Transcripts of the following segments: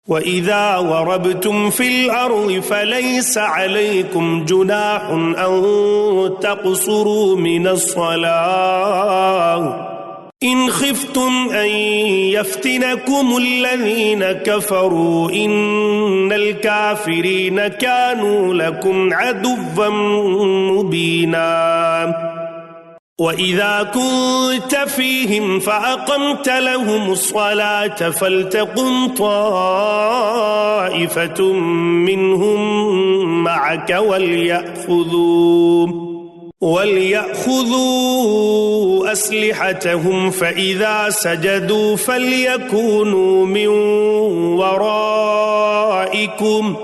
وإذا ضربتم في الأرض فليس عليكم جناح أن تقصروا من الصلاة إن خفتم أن يفتنكم الذين كفروا إن الكافرين كانوا لكم عدوا مبينا وإذا كنت فيهم فأقمت لهم الصلاة فلتقم طائفة منهم معك وليأخذوا أسلحتهم فإذا سجدوا فليكونوا من ورائكم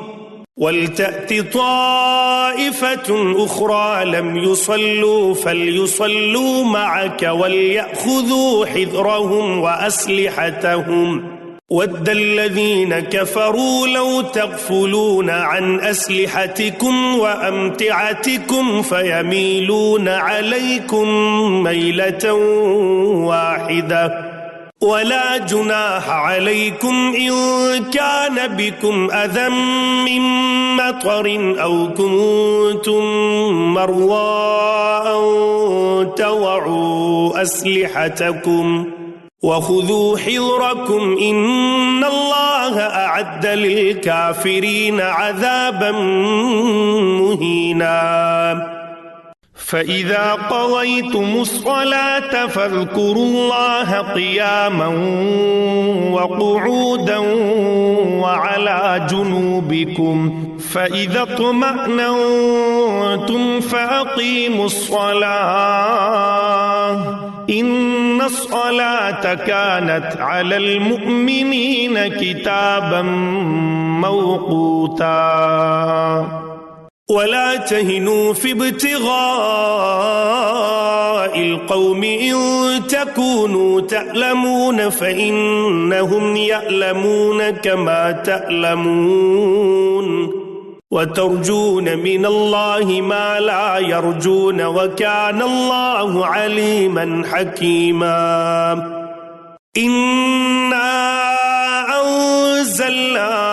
ولتأت طائفة أخرى لم يصلوا فليصلوا معك وليأخذوا حذرهم وأسلحتهم ود الذين كفروا لو تغفلون عن أسلحتكم وأمتعتكم فيميلون عليكم ميلة واحدة ولا جناح عليكم إن كان بكم أذى من مطر أو كنتم مرضى أن تضعوا أسلحتكم وخذوا حذركم إن الله أعد للكافرين عذابا مهينا فإذا قضيتم الصلاة فاذكروا الله قياما وقعودا وعلى جنوبكم فإذا اطمأننتم فأقيموا الصلاة إن الصلاة كانت على المؤمنين كتابا موقوتا ولا تهنوا في ابتغاء القوم إن تكونوا تألمون فإنهم يألمون كما تألمون وترجون من الله ما لا يرجون وكان الله عليما حكيما إنا أنزلنا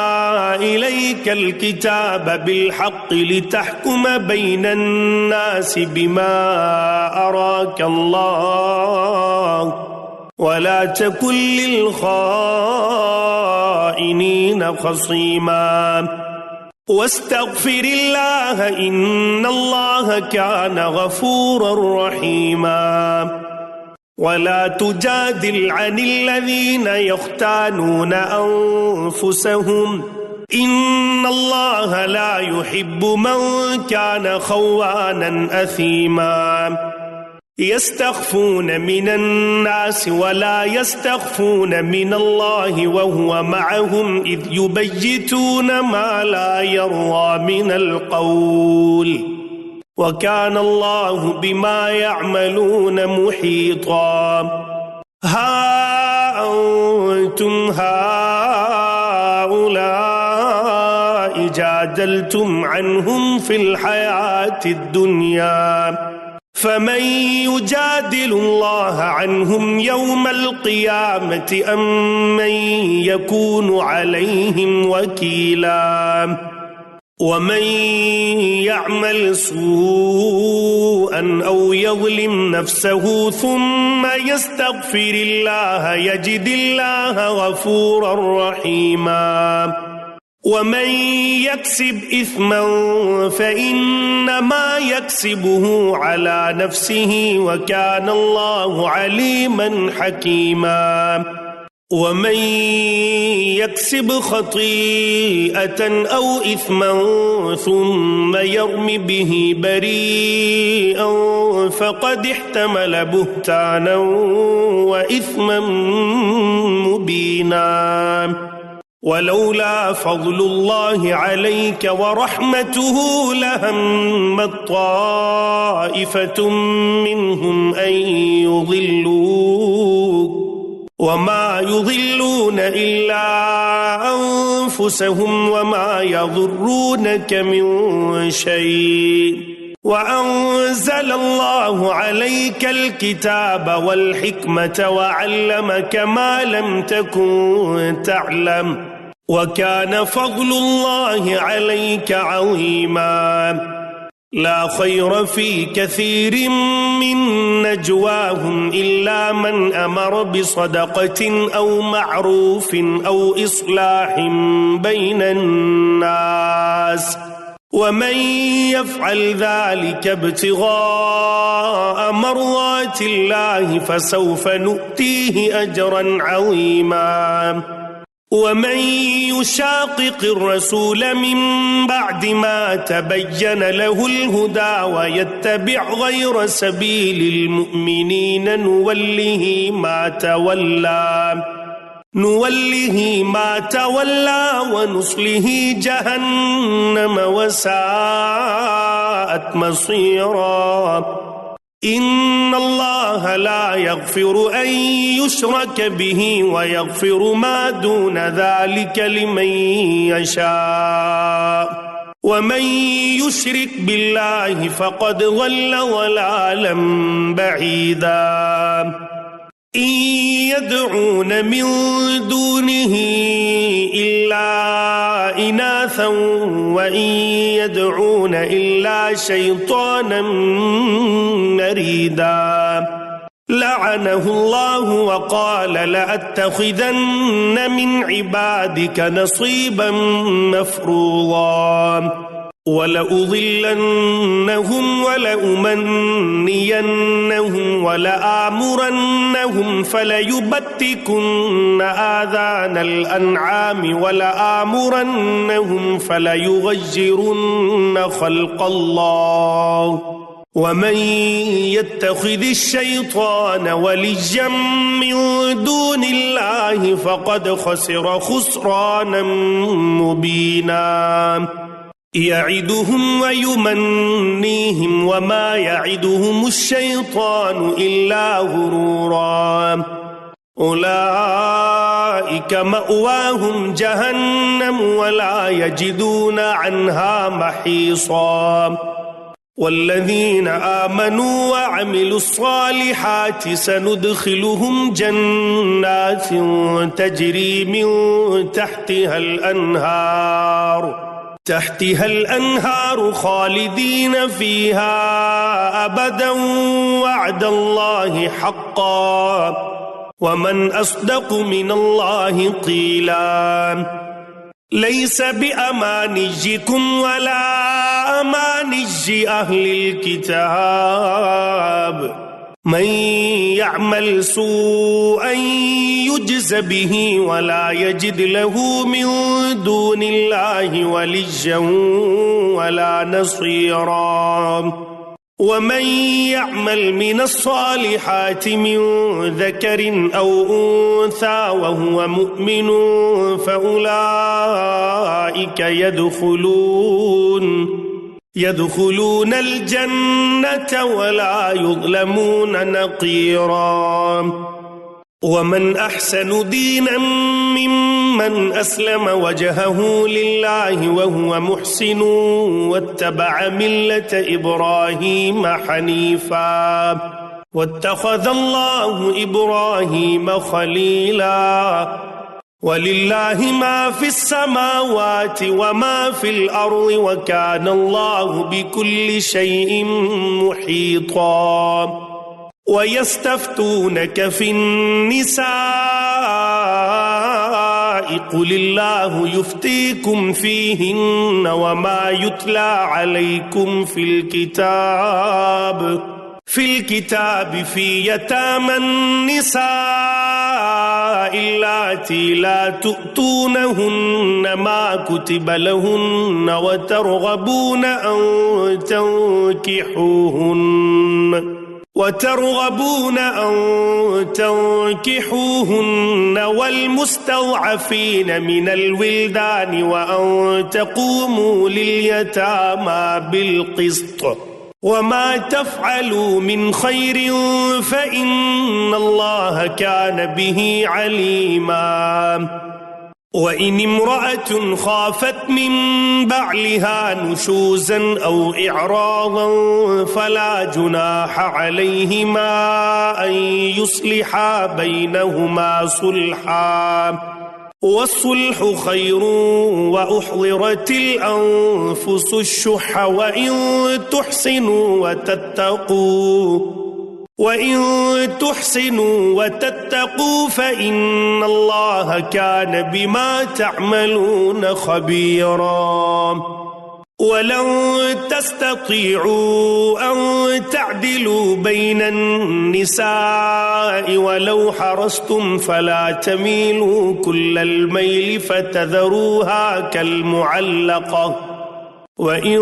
إليك الكتاب بالحق لتحكم بين الناس بما أراك الله ولا تكن للخائنين خصيما واستغفر الله إن الله كان غفورا رحيما ولا تجادل عن الذين يختانون أنفسهم إن الله لا يحب من كان خوانا أثيما يستخفون من الناس ولا يستخفون من الله وهو معهم إذ يبيتون ما لا يرضى من القول وكان الله بما يعملون محيطا ها أنتم هؤلاء جادلتم عنهم في الحياة الدنيا فمن يجادل الله عنهم يوم القيامة أم من يكون عليهم وكيلا ومن يعمل سوءا أو يظلم نفسه ثم يستغفر الله يجد الله غفورا رحيما ومن يكسب إثما فإنما يكسبه على نفسه وكان الله عليما حكيما ومن يكسب خطيئة أو إثما ثم يرم به بريئا فقد احتمل بهتانا وإثما مبينا ولولا فضل الله عليك ورحمته لهمت طائفة منهم أن يضلوك وما يضلون إلا أنفسهم وما يضرونك من شيء وأنزل الله عليك الكتاب والحكمة وعلمك ما لم تكن تعلم وكان فضل الله عليك عظيما لا خير في كثير من نجواهم إلا من أمر بصدقة أو معروف أو إصلاح بين الناس ومن يفعل ذلك ابتغاء مرضات الله فسوف نؤتيه أجرا عظيما ومن يشاقق الرسول من بعد ما تبين له الهدى ويتبع غير سبيل المؤمنين نوله ما تولى ونصله جهنم وساءت مصيرا إن الله لا يغفر أن يشرك به ويغفر ما دون ذلك لمن يشاء ومن يشرك بالله فقد ضل ضلالا بعيدا إن يدعون من دونه إلا إناثا وإن يدعون إلا شيطانا مريدا لعنه الله وقال لأتخذن من عبادك نصيبا مفروضا ولأضلنهم ولأمنينهم ولآمرنهم فليبتكن آذان الأنعام ولآمرنهم فليغيرن خلق الله ومن يتخذ الشيطان وليا من دون الله فقد خسر خسرانا مبينا يعدهم ويمنيهم وما يعدهم الشيطان إلا غرورا أولئك مأواهم جهنم ولا يجدون عنها محيصا والذين آمنوا وعملوا الصالحات سندخلهم جنات تجري من تحتها الأنهار خالدين فيها أبدا وعد الله حقا ومن أصدق من الله قيلا ليس بأمانيكم ولا أماني أهل الكتاب من يعمل سوءا يجز به ولا يجد له من دون الله وليا ولا نصيرا ومن يعمل من الصالحات من ذكر أو أنثى وهو مؤمن فأولئك يدخلون الجنة ولا يظلمون نقيرا ومن أحسن دينا ممن أسلم وجهه لله وهو محسن واتبع ملة إبراهيم حنيفا واتخذ الله إبراهيم خليلا ولله ما في السماوات وما في الأرض وكان الله بكل شيء محيطا ويستفتونك في النساء قل الله يفتيكم فيهن وما يتلى عليكم في الكتاب في يتامى النساء اللاتي لا تؤتونهن ما كتب لهن وترغبون أن تنكحوهن والمستضعفين من الولدان وأن تقوموا لليتامى بالقسط وما تفعلوا من خير فإن الله كان به عليما وإن امرأة خافت من بعلها نشوزا أو إعراضا فلا جناح عليهما أن يصلحا بينهما صلحا والصلح خير وأحضرت الأنفس الشح وإن تحسنوا وتتقوا فإن الله كان بما تعملون خبيرا ولن تستطيعوا أن تعدلوا بين النساء ولو حرصتم فلا تميلوا كل الميل فتذروها كالمعلقة وإن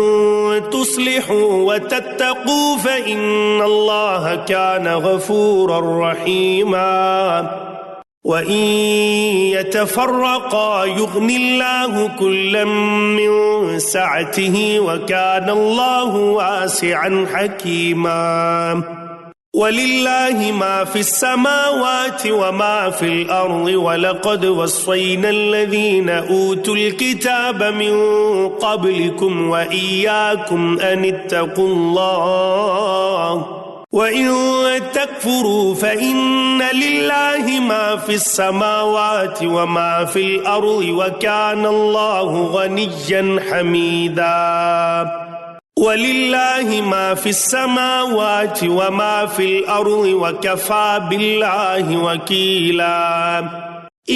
تصلحوا وتتقوا فإن الله كان غفورا رحيما وإن يتفرقا يغن الله كلا من سعته وكان الله واسعا حكيما ولله ما في السماوات وما في الأرض ولقد وصينا الذين أوتوا الكتاب من قبلكم وإياكم أن اتقوا الله وإن تكفروا فإن لله ما في السماوات وما في الأرض وكان الله غنيا حميدا ولله ما في السماوات وما في الأرض وكفى بالله وكيلا إن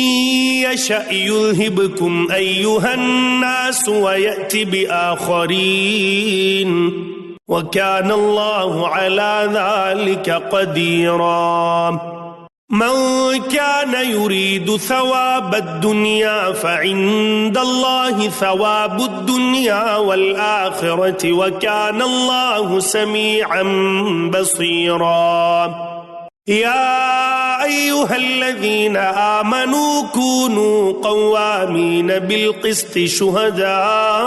يشأ يذهبكم أيها الناس ويأت بآخرين وكان الله على ذلك قديرا من كان يريد ثواب الدنيا فعند الله ثواب الدنيا والآخرة وكان الله سميعا بصيرا يا أيها الذين آمنوا كونوا قوامين بالقسط شهداء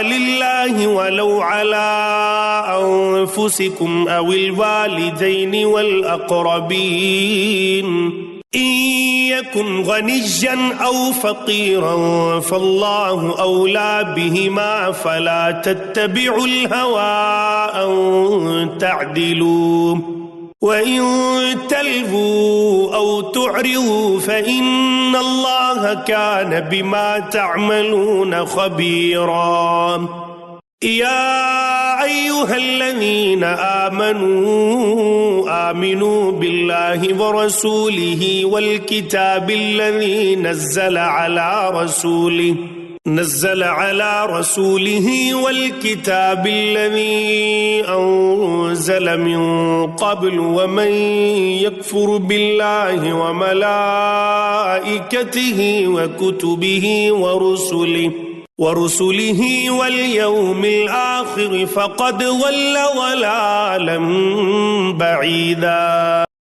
لله ولو على أنفسكم أو الوالدين والأقربين إن يكن غنيا أو فقيرا فالله أولى بهما فلا تتبعوا الهوى أن تعدلوا وإن تلووا أو تعرضوا فإن الله كان بما تعملون خبيرا يا أيها الذين آمنوا بالله ورسوله والكتاب الذي نزل على رسوله والكتاب الذي أنزل من قبل ومن يكفر بالله وملائكته وكتبه ورسله واليوم الآخر فقد ضل ضلالا بعيدا.